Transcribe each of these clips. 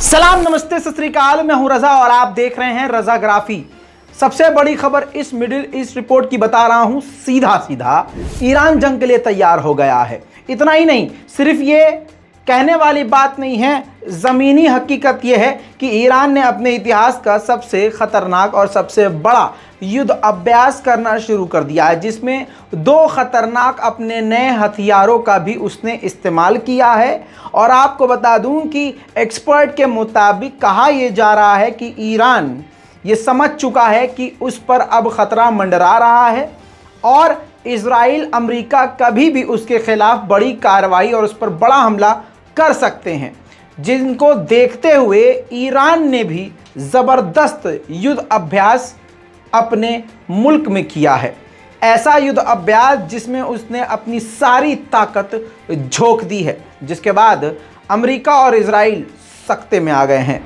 सलाम, नमस्ते, सत श्री अकाल। मैं हूं रजा और आप देख रहे हैं रजाग्राफी। सबसे बड़ी खबर इस मिडिल ईस्ट रिपोर्ट की बता रहा हूं। सीधा सीधा ईरान जंग के लिए तैयार हो गया है। इतना ही नहीं, सिर्फ ये कहने वाली बात नहीं है, ज़मीनी हकीकत यह है कि ईरान ने अपने इतिहास का सबसे खतरनाक और सबसे बड़ा युद्ध अभ्यास करना शुरू कर दिया है, जिसमें दो खतरनाक अपने नए हथियारों का भी उसने इस्तेमाल किया है। और आपको बता दूं कि एक्सपर्ट के मुताबिक कहा यह जा रहा है कि ईरान ये समझ चुका है कि उस पर अब ख़तरा मंडरा रहा है और इजराइल अमेरिका कभी भी उसके खिलाफ बड़ी कार्रवाई और उस पर बड़ा हमला कर सकते हैं, जिनको देखते हुए ईरान ने भी ज़बरदस्त युद्ध अभ्यास अपने मुल्क में किया है। ऐसा युद्ध अभ्यास जिसमें उसने अपनी सारी ताकत झोंक दी है, जिसके बाद अमेरिका और इजराइल सख्ते में आ गए हैं।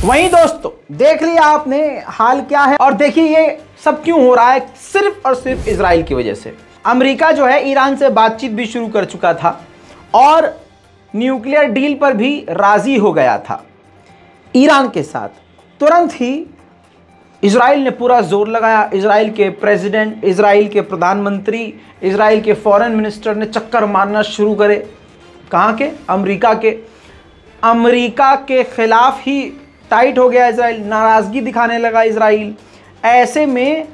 वहीं दोस्तों, देख लिया आपने हाल क्या है। और देखिए ये सब क्यों हो रहा है, सिर्फ और सिर्फ इजराइल की वजह से। अमेरिका जो है ईरान से बातचीत भी शुरू कर चुका था और न्यूक्लियर डील पर भी राजी हो गया था ईरान के साथ। तुरंत ही इजराइल ने पूरा जोर लगाया। इजराइल के प्रेसिडेंट, इजराइल के प्रधानमंत्री, इजराइल के फॉरेन मिनिस्टर ने चक्कर मारना शुरू करे। कहाँ के? अमेरिका के। अमेरिका के खिलाफ ही टाइट हो गया इजराइल, नाराज़गी दिखाने लगा इजराइल। ऐसे में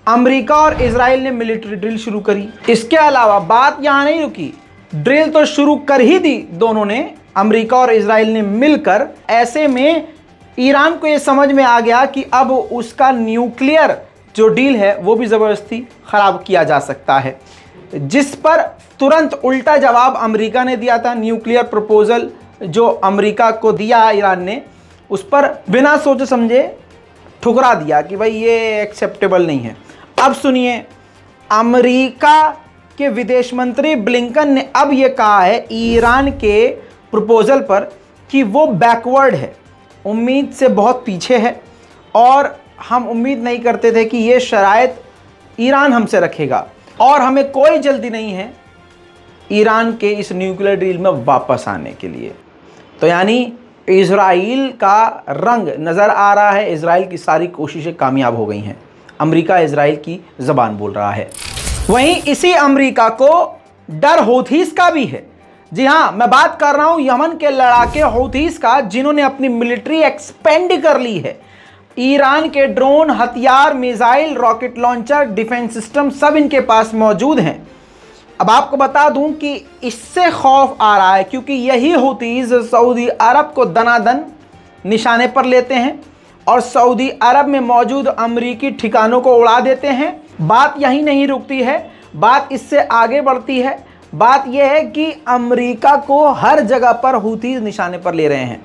अमेरिका और इजराइल ने मिलिट्री ड्रिल शुरू करी। इसके अलावा बात यहाँ नहीं रुकी, ड्रिल तो शुरू कर ही दी दोनों ने, अमेरिका और इजराइल ने मिलकर। ऐसे में ईरान को ये समझ में आ गया कि अब उसका न्यूक्लियर जो डील है वो भी ज़बरदस्ती ख़राब किया जा सकता है, जिस पर तुरंत उल्टा जवाब अमेरिका ने दिया था। न्यूक्लियर प्रपोजल जो अमेरिका को दिया ईरान ने, उस पर बिना सोचे समझे ठुकरा दिया कि भाई ये एक्सेप्टेबल नहीं है। अब सुनिए, अमेरिका कि विदेश मंत्री ब्लिंकन ने अब ये कहा है ईरान के प्रपोजल पर कि वो बैकवर्ड है, उम्मीद से बहुत पीछे है, और हम उम्मीद नहीं करते थे कि ये शराइत ईरान हमसे रखेगा, और हमें कोई जल्दी नहीं है ईरान के इस न्यूक्लियर डील में वापस आने के लिए। तो यानी इजराइल का रंग नज़र आ रहा है, इजराइल की सारी कोशिशें कामयाब हो गई हैं, अमेरिका इजराइल की ज़बान बोल रहा है। वहीं इसी अमेरिका को डर हौथीस का भी है। जी हाँ, मैं बात कर रहा हूं यमन के लड़ाके हौथीस का, जिन्होंने अपनी मिलिट्री एक्सपेंड कर ली है। ईरान के ड्रोन, हथियार, missile, rocket launcher, defence system सब इनके पास मौजूद हैं। अब आपको बता दूं कि इससे खौफ आ रहा है क्योंकि यही हौथीस सऊदी अरब को दनादन निशाने पर लेते हैं और सऊदी अरब में मौजूद अमरीकी ठिकानों को उड़ा देते हैं। बात यहीं नहीं रुकती है, बात इससे आगे बढ़ती है। बात यह है कि अमेरिका को हर जगह पर हूथीज निशाने पर ले रहे हैं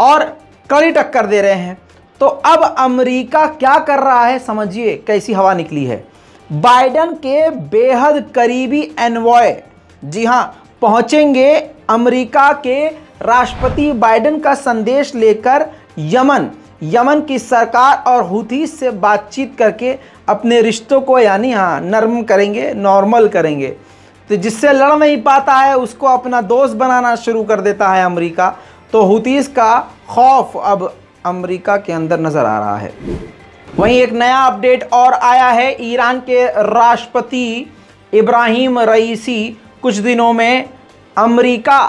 और कड़ी टक्कर दे रहे हैं। तो अब अमेरिका क्या कर रहा है, समझिए कैसी हवा निकली है। बाइडेन के बेहद करीबी एनवॉय, जी हां, पहुंचेंगे अमेरिका के राष्ट्रपति बाइडेन का संदेश लेकर यमन की सरकार और हूथीस से बातचीत करके अपने रिश्तों को यानी नरम करेंगे, नॉर्मल करेंगे। तो जिससे लड़ नहीं पाता है उसको अपना दोस्त बनाना शुरू कर देता है अमेरिका। तो हूथीस का खौफ अब अमेरिका के अंदर नज़र आ रहा है। वहीं एक नया अपडेट और आया है, ईरान के राष्ट्रपति इब्राहिम रईसी कुछ दिनों में अमेरिका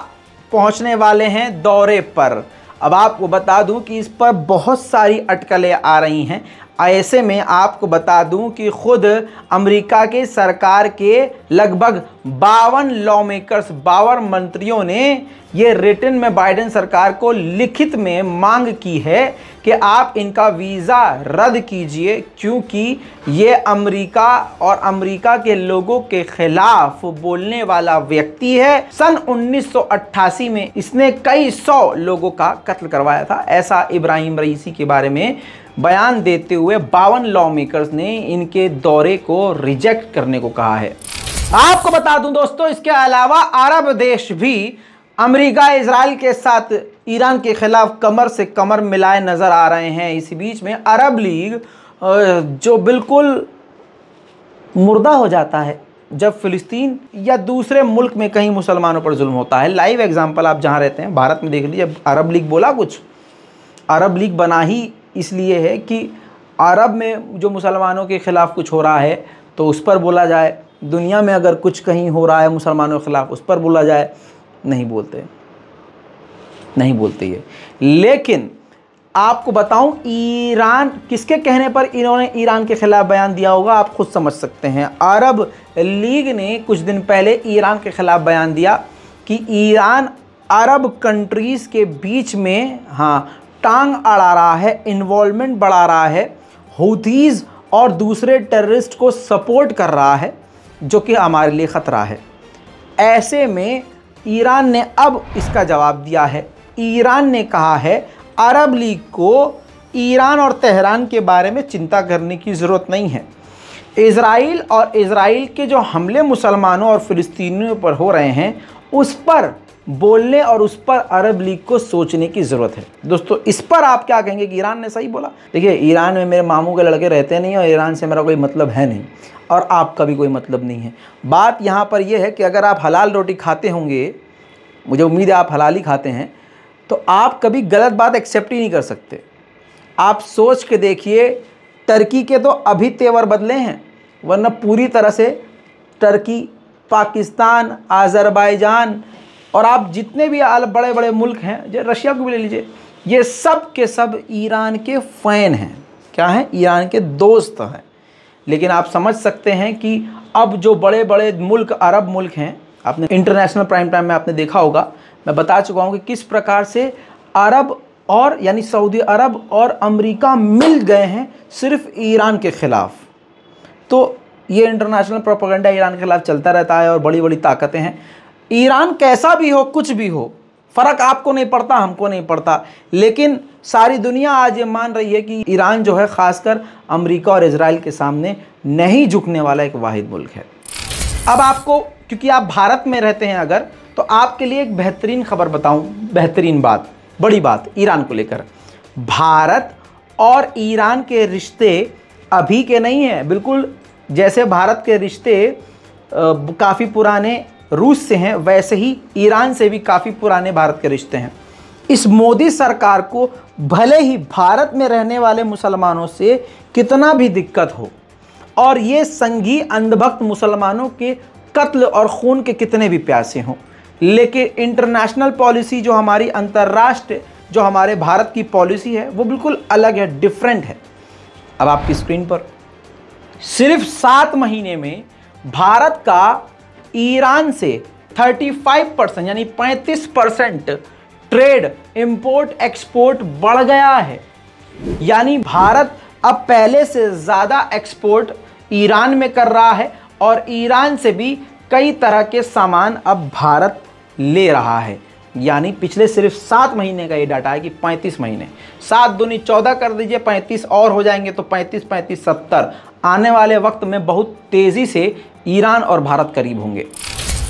पहुंचने वाले हैं दौरे पर। अब आपको बता दूं कि इस पर बहुत सारी अटकलें आ रही हैं। ऐसे में आपको बता दूं कि खुद अमेरिका के सरकार के लगभग 52 लॉ मेकर्स, 52 मंत्रियों ने ये रिटन में बाइडेन सरकार को लिखित में मांग की है कि आप इनका वीज़ा रद्द कीजिए, क्योंकि ये अमेरिका और अमेरिका के लोगों के खिलाफ बोलने वाला व्यक्ति है। सन 1988 में इसने कई 100 लोगों का कत्ल करवाया था। ऐसा इब्राहिम रईसी के बारे में बयान देते हुए 52 लॉ मेकर्स ने इनके दौरे को रिजेक्ट करने को कहा है। आपको बता दूं दोस्तों, इसके अलावा अरब देश भी अमेरिका इजराइल के साथ ईरान के खिलाफ कमर से कमर मिलाए नजर आ रहे हैं। इसी बीच में अरब लीग जो बिल्कुल मुर्दा हो जाता है जब फिलिस्तीन या दूसरे मुल्क में कहीं मुसलमानों पर जुल्म होता है। लाइव एग्जांपल आप जहां रहते हैं भारत में देख लीजिए। अरब लीग बोला कुछ, अरब लीग बना ही इसलिए है कि अरब में जो मुसलमानों के ख़िलाफ़ कुछ हो रहा है तो उस पर बोला जाए, दुनिया में अगर कुछ कहीं हो रहा है मुसलमानों के ख़िलाफ़ उस पर बोला जाए। नहीं बोलते ये। लेकिन आपको बताऊं, ईरान किसके कहने पर इन्होंने ईरान के ख़िलाफ़ बयान दिया होगा आप खुद समझ सकते हैं। अरब लीग ने कुछ दिन पहले ईरान के ख़िलाफ़ बयान दिया कि ईरान अरब कंट्रीज़ के बीच में टांग अड़ा रहा है, इन्वॉल्वमेंट बढ़ा रहा है, हूथीज़ और दूसरे टेररिस्ट को सपोर्ट कर रहा है, जो कि हमारे लिए ख़तरा है। ऐसे में ईरान ने अब इसका जवाब दिया है। ईरान ने कहा है अरब लीग को ईरान और तेहरान के बारे में चिंता करने की ज़रूरत नहीं है। इज़राइल के जो हमले मुसलमानों और फ़िलिस्तीनियों पर हो रहे हैं उस पर बोलने और उस पर अरब लीग को सोचने की ज़रूरत है। दोस्तों, इस पर आप क्या कहेंगे कि ईरान ने सही बोला? देखिए, ईरान में मेरे मामू के लड़के रहते नहीं और ईरान से मेरा कोई मतलब है नहीं और आपका भी कोई मतलब नहीं है। बात यहाँ पर यह है कि अगर आप हलाल रोटी खाते होंगे, मुझे उम्मीद है आप हलाल ही खाते हैं, तो आप कभी गलत बात एक्सेप्ट ही नहीं कर सकते। आप सोच के देखिए, टर्की के तो अभी तेवर बदले हैं, वरना पूरी तरह से टर्की, पाकिस्तान, आज़रबाईजान और आप जितने भी बड़े बड़े मुल्क हैं, जो रशिया को भी ले लीजिए, ये सब के सब ईरान के फ़ैन हैं। क्या हैं? ईरान के दोस्त हैं। लेकिन आप समझ सकते हैं कि अब जो बड़े बड़े मुल्क, अरब मुल्क हैं, आपने इंटरनेशनल प्राइम टाइम में आपने देखा होगा, मैं बता चुका हूँ कि किस प्रकार से अरब और यानी सऊदी अरब और अमेरिका मिल गए हैं सिर्फ ईरान के ख़िलाफ़। तो ये इंटरनेशनल प्रोपेगेंडा ईरान के ख़िलाफ़ चलता रहता है और बड़ी बड़ी ताकतें हैं। ईरान कैसा भी हो, कुछ भी हो, फ़र्क आपको नहीं पड़ता, हमको नहीं पड़ता, लेकिन सारी दुनिया आज ये मान रही है कि ईरान जो है ख़ासकर अमेरिका और इजराइल के सामने नहीं झुकने वाला एक वाहिद मुल्क है। अब आपको, क्योंकि आप भारत में रहते हैं अगर, तो आपके लिए एक बेहतरीन खबर बताऊं, बेहतरीन बात, बड़ी बात ईरान को लेकर। भारत और ईरान के रिश्ते अभी के नहीं हैं, बिल्कुल जैसे भारत के रिश्ते काफ़ी पुराने रूस से हैं, वैसे ही ईरान से भी काफ़ी पुराने भारत के रिश्ते हैं। इस मोदी सरकार को भले ही भारत में रहने वाले मुसलमानों से कितना भी दिक्कत हो और ये संघी अंधभक्त मुसलमानों के कत्ल और खून के कितने भी प्यासे हों, लेकिन इंटरनेशनल पॉलिसी जो हमारी अंतर्राष्ट्रीय, जो हमारे भारत की पॉलिसी है, वो बिल्कुल अलग है, डिफरेंट है। अब आपकी स्क्रीन पर सिर्फ 7 महीने में भारत का ईरान से 35% यानी 35% ट्रेड, इंपोर्ट एक्सपोर्ट बढ़ गया है। यानी भारत अब पहले से ज़्यादा एक्सपोर्ट ईरान में कर रहा है और ईरान से भी कई तरह के सामान अब भारत ले रहा है। यानी पिछले सिर्फ 7 महीने का ये डाटा है कि 35 महीने, 7 दूनी 14 कर दीजिए, 35 और हो जाएंगे तो 35 35 70। आने वाले वक्त में बहुत तेज़ी से ईरान और भारत करीब होंगे।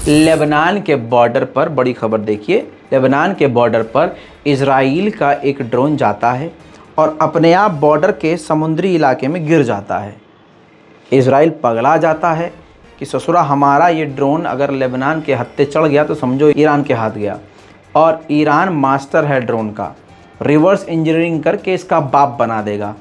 लेबनान के बॉर्डर पर बड़ी खबर देखिए, लेबनान के बॉर्डर पर इजराइल का एक ड्रोन जाता है और अपने आप बॉर्डर के समुद्री इलाके में गिर जाता है। इजराइल पगला जाता है कि ससुरा हमारा ये ड्रोन अगर लेबनान के हत्थे चढ़ गया तो समझो ईरान के हाथ गया। और ईरान मास्टर है ड्रोन का, रिवर्स इंजीनियरिंग करके इसका बाप बना देगा।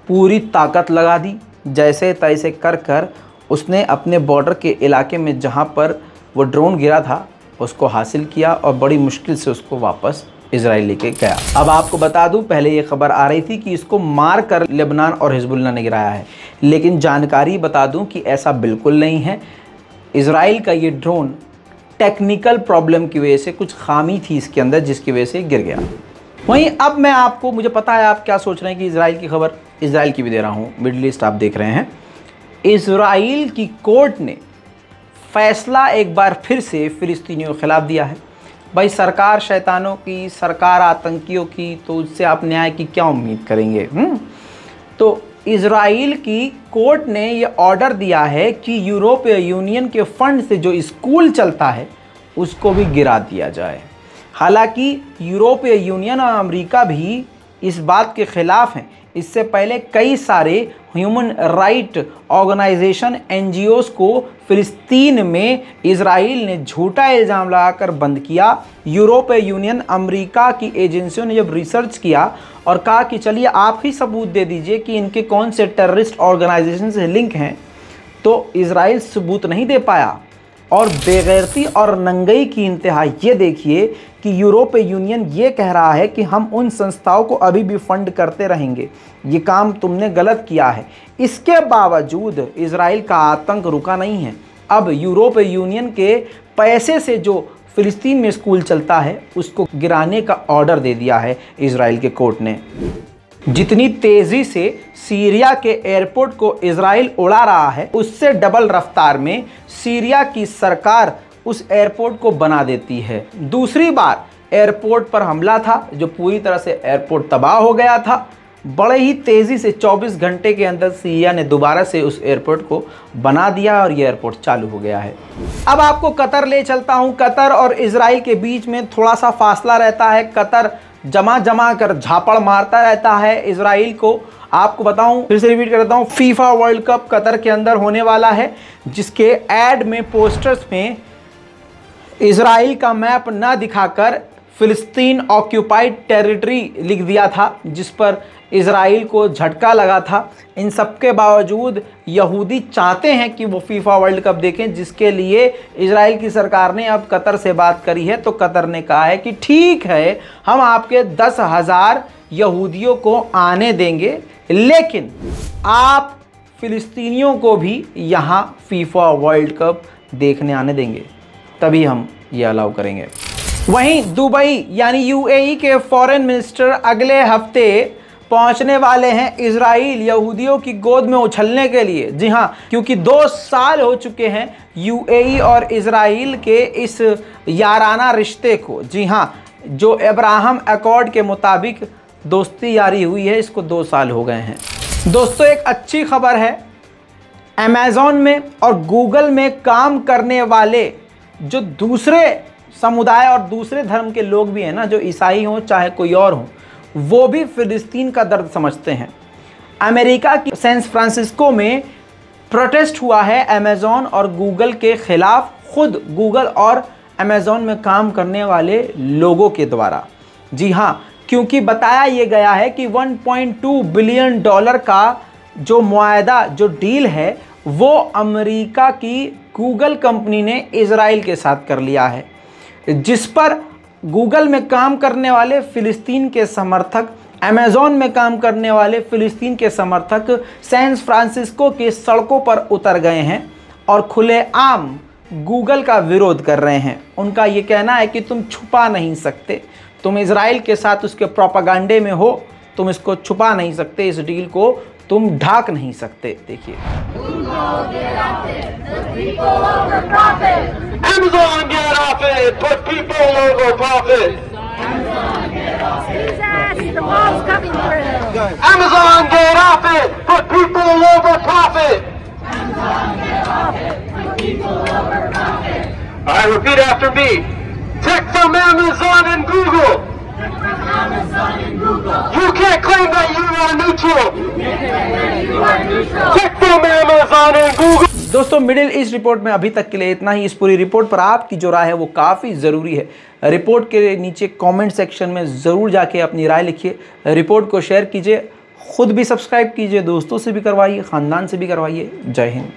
पूरी ताकत लगा दी, जैसे तैसे कर कर उसने अपने बॉर्डर के इलाके में जहाँ पर वो ड्रोन गिरा था उसको हासिल किया और बड़ी मुश्किल से उसको वापस इजराइल लेके गया। अब आपको बता दूं, पहले ये खबर आ रही थी कि इसको मार कर लेबनान और हिजबुल्लाह ने गिराया है, लेकिन जानकारी बता दूं कि ऐसा बिल्कुल नहीं है। इजराइल का ये ड्रोन टेक्निकल प्रॉब्लम की वजह से, कुछ खामी थी इसके अंदर जिसकी वजह से गिर गया। वहीं अब मैं आपको, मुझे पता है आप क्या सोच रहे हैं कि इजराइल की खबर, इजराइल की भी दे रहा हूँ, मिडल ईस्ट आप देख रहे हैं। इजराइल की कोर्ट ने फैसला एक बार फिर से फिलिस्तीनियों के खिलाफ दिया है। भाई सरकार शैतानों की, सरकार आतंकियों की, तो उससे आप न्याय की क्या उम्मीद करेंगे? तो इजराइल की कोर्ट ने ये ऑर्डर दिया है कि यूरोपीय यूनियन के फंड से जो स्कूल चलता है उसको भी गिरा दिया जाए। हालांकि यूरोपीय यूनियन और अमेरिका भी इस बात के खिलाफ हैं। इससे पहले कई सारे ह्यूमन राइट ऑर्गेनाइजेशन, एनजीओस को फिलिस्तीन में इजराइल ने झूठा इल्ज़ाम लगाकर बंद किया। यूरोपीय यूनियन, अमेरिका की एजेंसियों ने जब रिसर्च किया और कहा कि चलिए आप ही सबूत दे दीजिए कि इनके कौन से टेररिस्ट ऑर्गेनाइजेशन से लिंक हैं, तो इजराइल सबूत नहीं दे पाया। और बेगैरती और नंगई की इंतहा ये देखिए कि यूरोपीय यूनियन ये कह रहा है कि हम उन संस्थाओं को अभी भी फंड करते रहेंगे, ये काम तुमने गलत किया है। इसके बावजूद इजराइल का आतंक रुका नहीं है। अब यूरोपीय यूनियन के पैसे से जो फिलिस्तीन में स्कूल चलता है उसको गिराने का ऑर्डर दे दिया है इजराइल के कोर्ट ने। जितनी तेज़ी से सीरिया के एयरपोर्ट को इजराइल उड़ा रहा है, उससे डबल रफ्तार में सीरिया की सरकार उस एयरपोर्ट को बना देती है। दूसरी बार एयरपोर्ट पर हमला था जो पूरी तरह से एयरपोर्ट तबाह हो गया था। बड़े ही तेज़ी से 24 घंटे के अंदर सीरिया ने दोबारा से उस एयरपोर्ट को बना दिया और ये एयरपोर्ट चालू हो गया है। अब आपको कतर ले चलता हूँ। कतर और इजराइल के बीच में थोड़ा सा फासला रहता है। कतर जमा कर झापड़ मारता रहता है इजराइल को। आपको बताऊं, फिर से रिपीट कर देता हूं, फीफा वर्ल्ड कप कतर के अंदर होने वाला है, जिसके एड में, पोस्टर्स में इजराइल का मैप न दिखाकर फिलिस्तीन ऑक्यूपाइड टेरिटरी लिख दिया था, जिस पर इजराइल को झटका लगा था। इन सब के बावजूद यहूदी चाहते हैं कि वो फीफा वर्ल्ड कप देखें, जिसके लिए इजराइल की सरकार ने अब कतर से बात करी है। तो कतर ने कहा है कि ठीक है, हम आपके 10,000 यहूदियों को आने देंगे, लेकिन आप फिलिस्तीनियों को भी यहाँ फीफा वर्ल्ड कप देखने आने देंगे, तभी हम ये अलाउ करेंगे। वहीं दुबई यानी यूएई के फॉरेन मिनिस्टर अगले हफ्ते पहुंचने वाले हैं इजराइल यहूदियों की गोद में उछलने के लिए। जी हाँ, क्योंकि 2 साल हो चुके हैं यूएई और इजराइल के इस याराना रिश्ते को। जी हाँ, जो अब्राहम अकॉर्ड के मुताबिक दोस्ती यारी हुई है, इसको 2 साल हो गए हैं। दोस्तों, एक अच्छी खबर है, अमेज़ॉन में और गूगल में काम करने वाले जो दूसरे समुदाय और दूसरे धर्म के लोग भी हैं ना, जो ईसाई हों चाहे कोई और हो, वो भी फ़िलिस्तीन का दर्द समझते हैं। अमेरिका की सैन फ्रांसिस्को में प्रोटेस्ट हुआ है अमेज़ॉन और गूगल के ख़िलाफ़, खुद गूगल और अमेज़ॉन में काम करने वाले लोगों के द्वारा। जी हाँ, क्योंकि बताया ये गया है कि 1.2 बिलियन डॉलर का जो मुआहदा, जो डील है, वो अमेरिका की गूगल कंपनी ने इजराइल के साथ कर लिया है, जिस पर गूगल में काम करने वाले फ़िलिस्तीन के समर्थक, अमेज़ॉन में काम करने वाले फ़िलिस्तीन के समर्थक सैन फ्रांसिस्को की सड़कों पर उतर गए हैं और खुलेआम गूगल का विरोध कर रहे हैं। उनका ये कहना है कि तुम छुपा नहीं सकते, तुम इजराइल के साथ उसके प्रोपेगेंडे में हो, तुम इसको छुपा नहीं सकते, इस डील को तुम ढाक नहीं सकते। देखिए, Amazon get off it, put people over profit. The wall's coming through. Amazon get off it, put people over profit. All right, repeat after me. Tech from Amazon and Google. You can't claim that you are neutral. Tech from Amazon and Google. दोस्तों, middle east report में अभी तक के लिए इतना ही। इस पूरी report पर आपकी जो राय है वो काफ़ी ज़रूरी है। रिपोर्ट के नीचे कमेंट सेक्शन में ज़रूर जाके अपनी राय लिखिए, रिपोर्ट को शेयर कीजिए, खुद भी सब्सक्राइब कीजिए, दोस्तों से भी करवाइए, ख़ानदान से भी करवाइए। जय हिंद।